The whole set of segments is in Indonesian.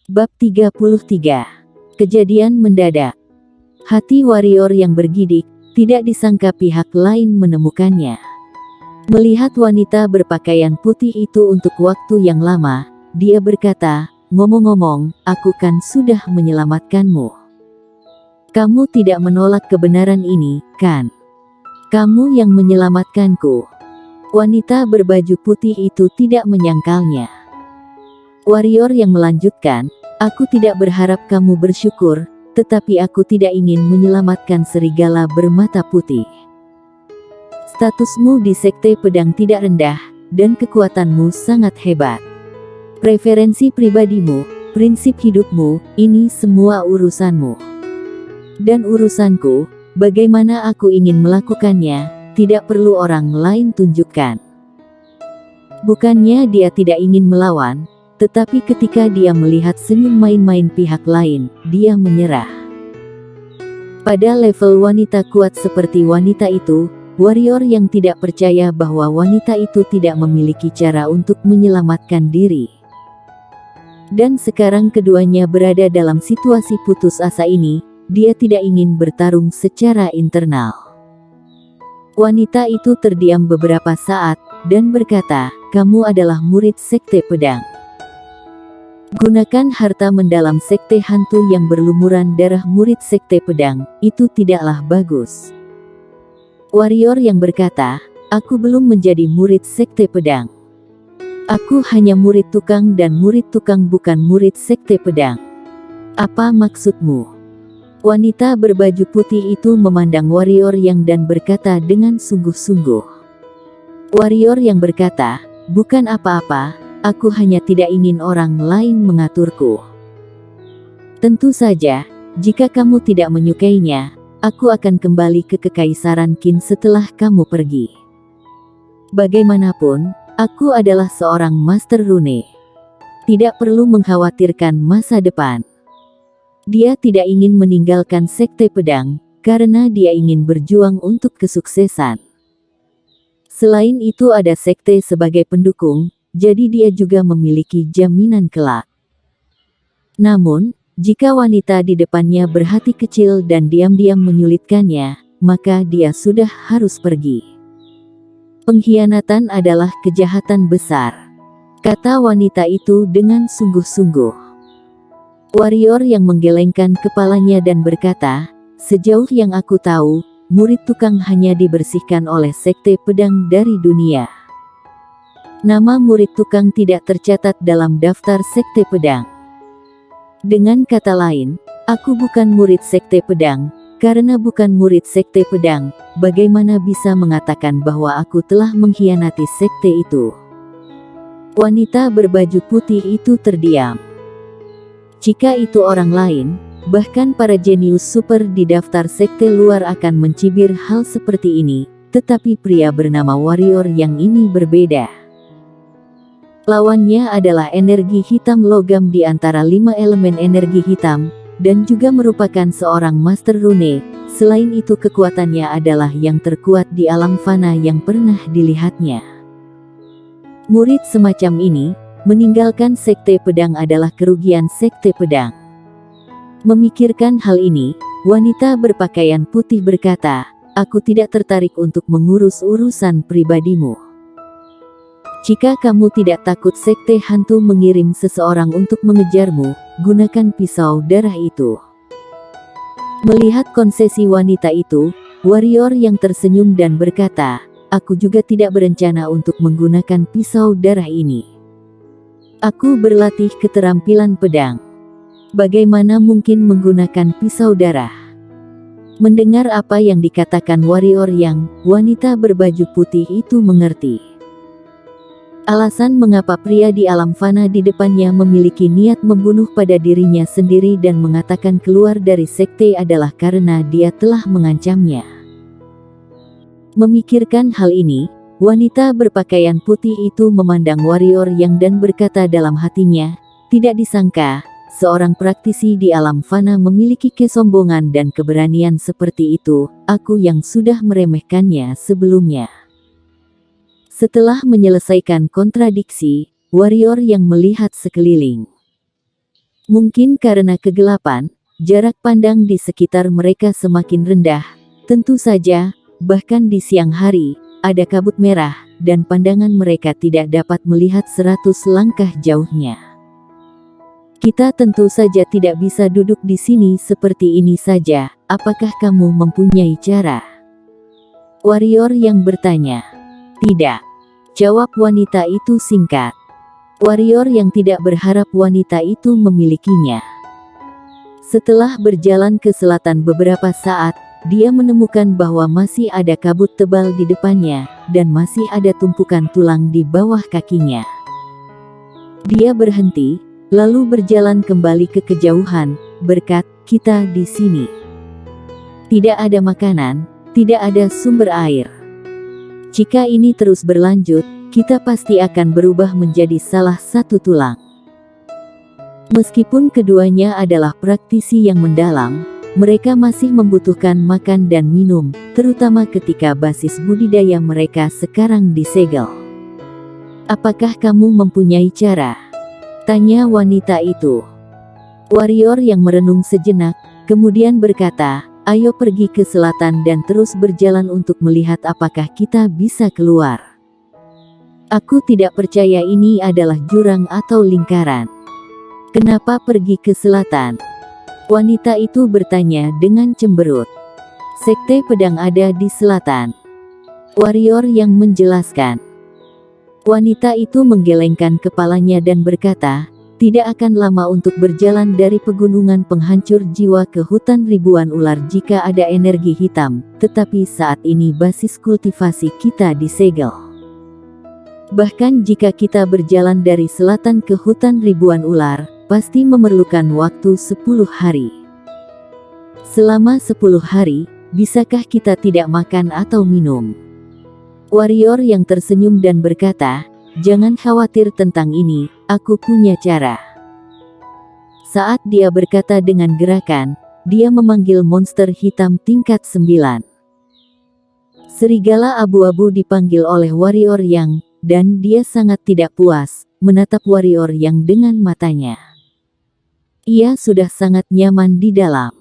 Bab 33. Kejadian mendadak. Hati warrior yang bergidik, tidak disangka pihak lain menemukannya. Melihat wanita berpakaian putih itu untuk waktu yang lama, dia berkata, "Ngomong-ngomong, aku kan sudah menyelamatkanmu. Kamu tidak menolak kebenaran ini, kan? Kamu yang menyelamatkanku." Wanita berbaju putih itu tidak menyangkalnya. Warrior yang melanjutkan, "Aku tidak berharap kamu bersyukur, tetapi aku tidak ingin menyelamatkan serigala bermata putih. Statusmu di sekte pedang tidak rendah, dan kekuatanmu sangat hebat. Preferensi pribadimu, prinsip hidupmu, ini semua urusanmu. Dan urusanku, bagaimana aku ingin melakukannya, tidak perlu orang lain tunjukkan." Bukannya dia tidak ingin melawan, tetapi ketika dia melihat senyum main-main pihak lain, dia menyerah. Pada level wanita kuat seperti wanita itu, warrior yang tidak percaya bahwa wanita itu tidak memiliki cara untuk menyelamatkan diri. Dan sekarang keduanya berada dalam situasi putus asa ini, dia tidak ingin bertarung secara internal. Wanita itu terdiam beberapa saat, dan berkata, "Kamu adalah murid sekte pedang. Gunakan harta mendalam sekte hantu yang berlumuran darah murid sekte pedang, itu tidaklah bagus." Warrior yang berkata, "Aku belum menjadi murid sekte pedang. Aku hanya murid tukang dan murid tukang bukan murid sekte pedang. Apa maksudmu?" Wanita berbaju putih itu memandang warrior yang dan berkata dengan sungguh-sungguh. Warrior yang berkata, "Bukan apa-apa. Aku hanya tidak ingin orang lain mengaturku. Tentu saja, jika kamu tidak menyukainya, aku akan kembali ke Kekaisaran Qin setelah kamu pergi. Bagaimanapun, aku adalah seorang master rune. Tidak perlu mengkhawatirkan masa depan." Dia tidak ingin meninggalkan sekte pedang, karena dia ingin berjuang untuk kesuksesan. Selain itu ada sekte sebagai pendukung, jadi dia juga memiliki jaminan kelak. Namun, jika wanita di depannya berhati kecil dan diam-diam menyulitkannya, maka dia sudah harus pergi. "Pengkhianatan adalah kejahatan besar," kata wanita itu dengan sungguh-sungguh. Warrior yang menggelengkan kepalanya dan berkata, "Sejauh yang aku tahu, murid tukang hanya dibersihkan oleh sekte pedang dari dunia. Nama murid tukang tidak tercatat dalam daftar sekte pedang. Dengan kata lain, aku bukan murid sekte pedang. Karena bukan murid sekte pedang, bagaimana bisa mengatakan bahwa aku telah mengkhianati sekte itu?" Wanita berbaju putih itu terdiam. Jika itu orang lain, bahkan para jenius super di daftar sekte luar akan mencibir hal seperti ini, tetapi pria bernama warrior yang ini berbeda. Lawannya adalah energi hitam logam di antara 5 elemen energi hitam, dan juga merupakan seorang master rune. Selain itu kekuatannya adalah yang terkuat di alam fana yang pernah dilihatnya. Murid semacam ini, meninggalkan sekte pedang adalah kerugian sekte pedang. Memikirkan hal ini, wanita berpakaian putih berkata, "Aku tidak tertarik untuk mengurus urusan pribadimu. Jika kamu tidak takut sekte hantu mengirim seseorang untuk mengejarmu, gunakan pisau darah itu." Melihat konsesi wanita itu, warrior yang tersenyum dan berkata, "Aku juga tidak berencana untuk menggunakan pisau darah ini. Aku berlatih keterampilan pedang. Bagaimana mungkin menggunakan pisau darah?" Mendengar apa yang dikatakan warrior yang, wanita berbaju putih itu mengerti. Alasan mengapa pria di alam fana di depannya memiliki niat membunuh pada dirinya sendiri dan mengatakan keluar dari sekte adalah karena dia telah mengancamnya. Memikirkan hal ini, wanita berpakaian putih itu memandang warrior yang dan berkata dalam hatinya, "Tidak disangka, seorang praktisi di alam fana memiliki kesombongan dan keberanian seperti itu, aku yang sudah meremehkannya sebelumnya." Setelah menyelesaikan kontradiksi, warrior yang melihat sekeliling. Mungkin karena kegelapan, jarak pandang di sekitar mereka semakin rendah. Tentu saja, bahkan di siang hari, ada kabut merah, dan pandangan mereka tidak dapat melihat 100 langkah jauhnya. Kita tentu saja tidak bisa duduk di sini seperti ini saja. Apakah kamu mempunyai cara? Warrior yang bertanya. Tidak. Jawab wanita itu singkat. Warrior yang tidak berharap wanita itu memilikinya. Setelah berjalan ke selatan beberapa saat, dia menemukan bahwa masih ada kabut tebal di depannya, dan masih ada tumpukan tulang di bawah kakinya. Dia berhenti, lalu berjalan kembali ke kejauhan, berkata, "Kita di sini. Tidak ada makanan, tidak ada sumber air. Jika ini terus berlanjut, kita pasti akan berubah menjadi salah satu tulang." Meskipun keduanya adalah praktisi yang mendalam, mereka masih membutuhkan makan dan minum, terutama ketika basis budidaya mereka sekarang disegel. "Apakah kamu mempunyai cara?" tanya wanita itu. Warrior yang merenung sejenak, kemudian berkata, "Ayo pergi ke selatan dan terus berjalan untuk melihat apakah kita bisa keluar. Aku tidak percaya ini adalah jurang atau lingkaran." "Kenapa pergi ke selatan?" wanita itu bertanya dengan cemberut. "Sekte pedang ada di selatan," warrior yang menjelaskan. Wanita itu menggelengkan kepalanya dan berkata, "Tidak akan lama untuk berjalan dari pegunungan penghancur jiwa ke hutan ribuan ular jika ada energi hitam, tetapi saat ini basis kultivasi kita disegel. Bahkan jika kita berjalan dari selatan ke hutan ribuan ular, pasti memerlukan waktu 10 hari. Selama 10 hari, bisakah kita tidak makan atau minum?" Warrior yang tersenyum dan berkata, "Jangan khawatir tentang ini, aku punya cara." Saat dia berkata dengan gerakan, dia memanggil monster hitam tingkat 9. Serigala abu-abu dipanggil oleh warrior yang, dan dia sangat tidak puas, menatap warrior yang dengan matanya. Ia sudah sangat nyaman di dalam.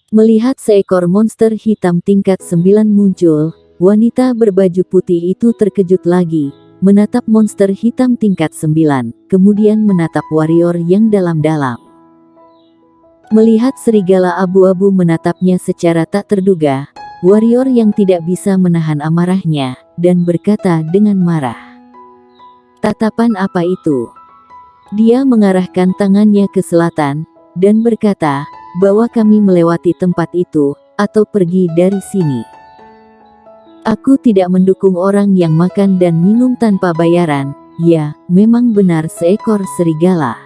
Melihat seekor monster hitam tingkat 9 muncul, wanita berbaju putih itu terkejut lagi, menatap monster hitam tingkat 9, kemudian menatap warrior yang dalam-dalam. Melihat serigala abu-abu menatapnya secara tak terduga, warrior yang tidak bisa menahan amarahnya, dan berkata dengan marah, "Tatapan apa itu?" Dia mengarahkan tangannya ke selatan, dan berkata, "Bawa kami melewati tempat itu, atau pergi dari sini. Aku tidak mendukung orang yang makan dan minum tanpa bayaran." Ya, memang benar seekor serigala.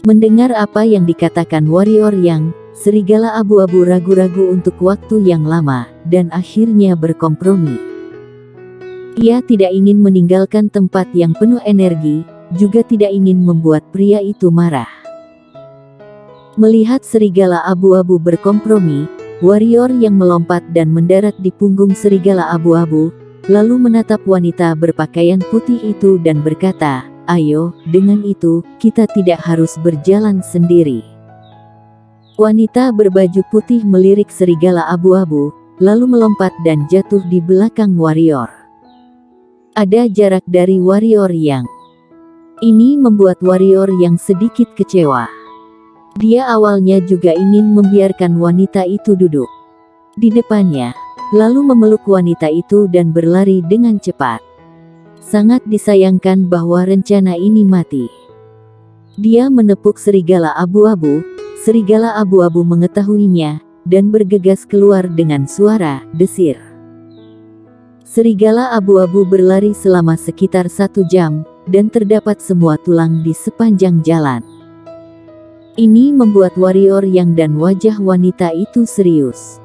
Mendengar apa yang dikatakan warrior yang, serigala abu-abu ragu-ragu untuk waktu yang lama, dan akhirnya berkompromi. Ia tidak ingin meninggalkan tempat yang penuh energi, juga tidak ingin membuat pria itu marah. Melihat serigala abu-abu berkompromi, warrior yang melompat dan mendarat di punggung serigala abu-abu, lalu menatap wanita berpakaian putih itu dan berkata, "Ayo, dengan itu, kita tidak harus berjalan sendiri." Wanita berbaju putih melirik serigala abu-abu, lalu melompat dan jatuh di belakang warrior. Ada jarak dari warrior yang. Ini membuat warrior yang sedikit kecewa. Dia awalnya juga ingin membiarkan wanita itu duduk di depannya, lalu memeluk wanita itu dan berlari dengan cepat. Sangat disayangkan bahwa rencana ini mati. Dia menepuk serigala abu-abu. Serigala abu-abu mengetahuinya, dan bergegas keluar dengan suara desir. Serigala abu-abu berlari selama sekitar 1 jam, dan terdapat semua tulang di sepanjang jalan. Ini membuat warrior yang dan wajah wanita itu serius.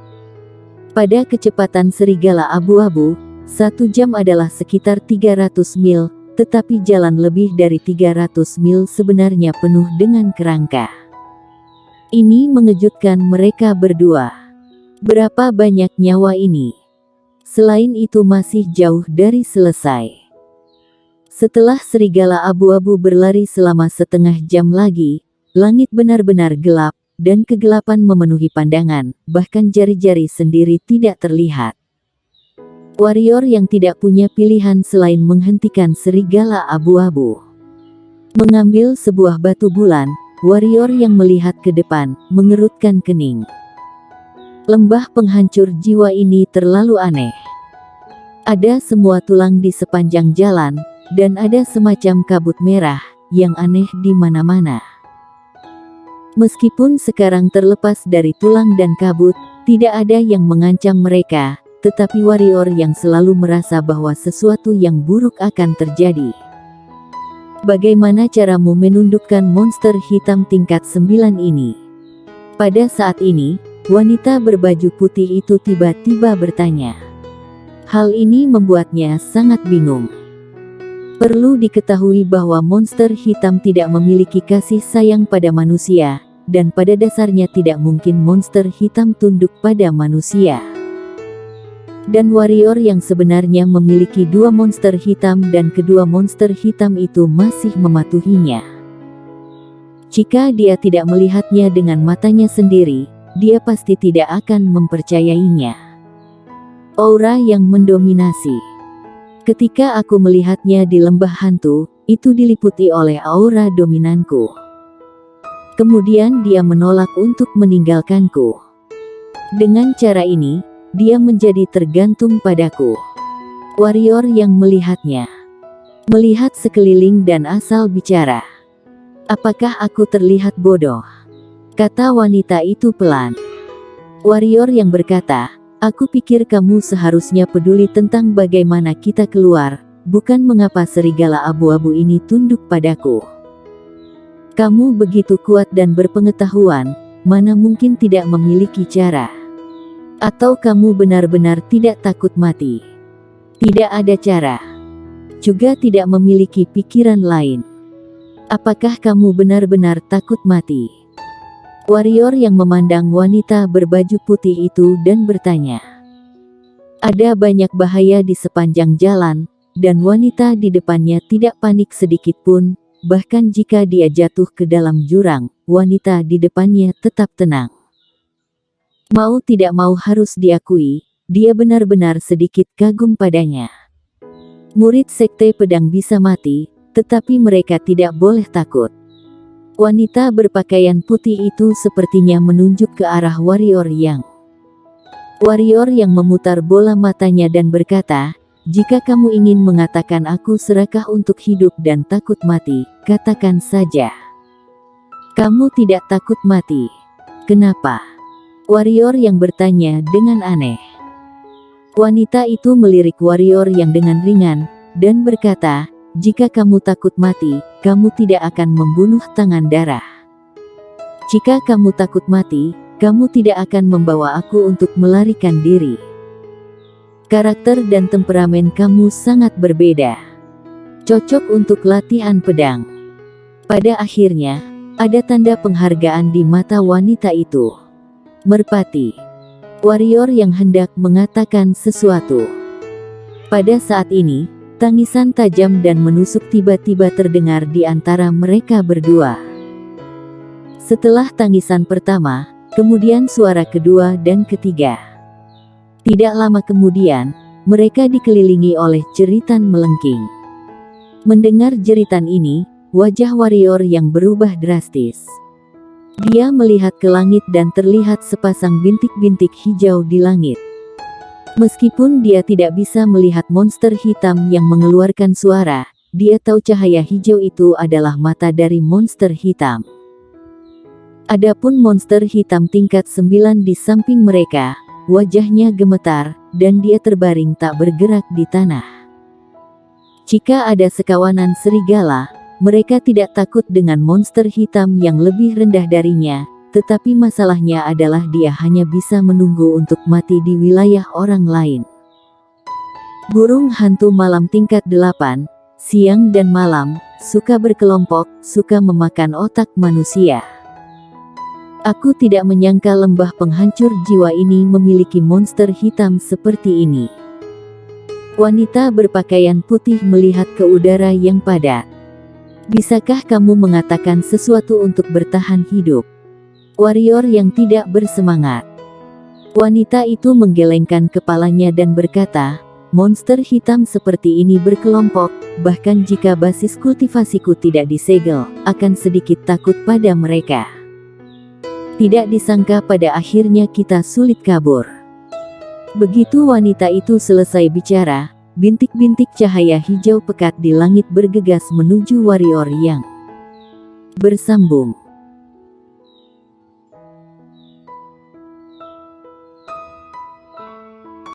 Pada kecepatan serigala abu-abu, 1 jam adalah sekitar 300 mil, tetapi jalan lebih dari 300 mil sebenarnya penuh dengan kerangka. Ini mengejutkan mereka berdua. Berapa banyak nyawa ini? Selain itu masih jauh dari selesai. Setelah serigala abu-abu berlari selama setengah jam lagi, langit benar-benar gelap, dan kegelapan memenuhi pandangan, bahkan jari-jari sendiri tidak terlihat. Warrior yang tidak punya pilihan selain menghentikan serigala abu-abu. Mengambil sebuah batu bulan, warrior yang melihat ke depan, mengerutkan kening. Lembah penghancur jiwa ini terlalu aneh. Ada semua tulang di sepanjang jalan, dan ada semacam kabut merah, yang aneh di mana-mana. Meskipun sekarang terlepas dari tulang dan kabut, tidak ada yang mengancam mereka, tetapi warrior yang selalu merasa bahwa sesuatu yang buruk akan terjadi. Bagaimana caramu menundukkan monster hitam tingkat 9 ini? Pada saat ini, wanita berbaju putih itu tiba-tiba bertanya. Hal ini membuatnya sangat bingung. Perlu diketahui bahwa monster hitam tidak memiliki kasih sayang pada manusia, dan pada dasarnya tidak mungkin monster hitam tunduk pada manusia. Dan warrior yang sebenarnya memiliki 2 monster hitam dan kedua monster hitam itu masih mematuhinya. Jika dia tidak melihatnya dengan matanya sendiri, dia pasti tidak akan mempercayainya. Aura yang mendominasi. Ketika aku melihatnya di lembah hantu, itu diliputi oleh aura dominanku. Kemudian dia menolak untuk meninggalkanku. Dengan cara ini, dia menjadi tergantung padaku. Warrior yang melihatnya. Melihat sekeliling dan asal bicara. Apakah aku terlihat bodoh? Kata wanita itu pelan. Warrior yang berkata, aku pikir kamu seharusnya peduli tentang bagaimana kita keluar, bukan mengapa serigala abu-abu ini tunduk padaku. Kamu begitu kuat dan berpengetahuan, mana mungkin tidak memiliki cara? Atau kamu benar-benar tidak takut mati? Tidak ada cara. Juga tidak memiliki pikiran lain. Apakah kamu benar-benar takut mati? Warrior yang memandang wanita berbaju putih itu dan bertanya. Ada banyak bahaya di sepanjang jalan, dan wanita di depannya tidak panik sedikit pun, bahkan jika dia jatuh ke dalam jurang, wanita di depannya tetap tenang. Mau tidak mau harus diakui, dia benar-benar sedikit kagum padanya. Murid sekte pedang bisa mati, tetapi mereka tidak boleh takut. Wanita berpakaian putih itu sepertinya menunjuk ke arah warrior yang memutar bola matanya dan berkata, jika kamu ingin mengatakan aku serakah untuk hidup dan takut mati, katakan saja. Kamu tidak takut mati. Kenapa? Warrior yang bertanya dengan aneh. Wanita itu melirik warrior yang dengan ringan, dan berkata, jika kamu takut mati, kamu tidak akan membunuh tangan darah. Jika kamu takut mati, kamu tidak akan membawa aku untuk melarikan diri. Karakter dan temperamen kamu sangat berbeda. Cocok untuk latihan pedang. Pada akhirnya, ada tanda penghargaan di mata wanita itu. Merpati. Warrior yang hendak mengatakan sesuatu. Pada saat ini, tangisan tajam dan menusuk tiba-tiba terdengar di antara mereka berdua. Setelah tangisan pertama, kemudian suara kedua dan ketiga. Tidak lama kemudian, mereka dikelilingi oleh jeritan melengking. Mendengar jeritan ini, wajah warrior yang berubah drastis. Dia melihat ke langit dan terlihat sepasang bintik-bintik hijau di langit. Meskipun dia tidak bisa melihat monster hitam yang mengeluarkan suara, dia tahu cahaya hijau itu adalah mata dari monster hitam. Adapun monster hitam tingkat 9 di samping mereka, wajahnya gemetar, dan dia terbaring tak bergerak di tanah. Jika ada sekawanan serigala, mereka tidak takut dengan monster hitam yang lebih rendah darinya. Tetapi masalahnya adalah dia hanya bisa menunggu untuk mati di wilayah orang lain. Burung hantu malam tingkat 8, siang dan malam, suka berkelompok, suka memakan otak manusia. Aku tidak menyangka lembah penghancur jiwa ini memiliki monster hitam seperti ini. Wanita berpakaian putih melihat ke udara yang padat. Bisakah kamu mengatakan sesuatu untuk bertahan hidup? Warrior yang tidak bersemangat. Wanita itu menggelengkan kepalanya dan berkata, monster hitam seperti ini berkelompok, bahkan jika basis kultivasiku tidak disegel, akan sedikit takut pada mereka. Tidak disangka pada akhirnya kita sulit kabur. Begitu wanita itu selesai bicara, bintik-bintik cahaya hijau pekat di langit bergegas menuju warrior yang bersambung.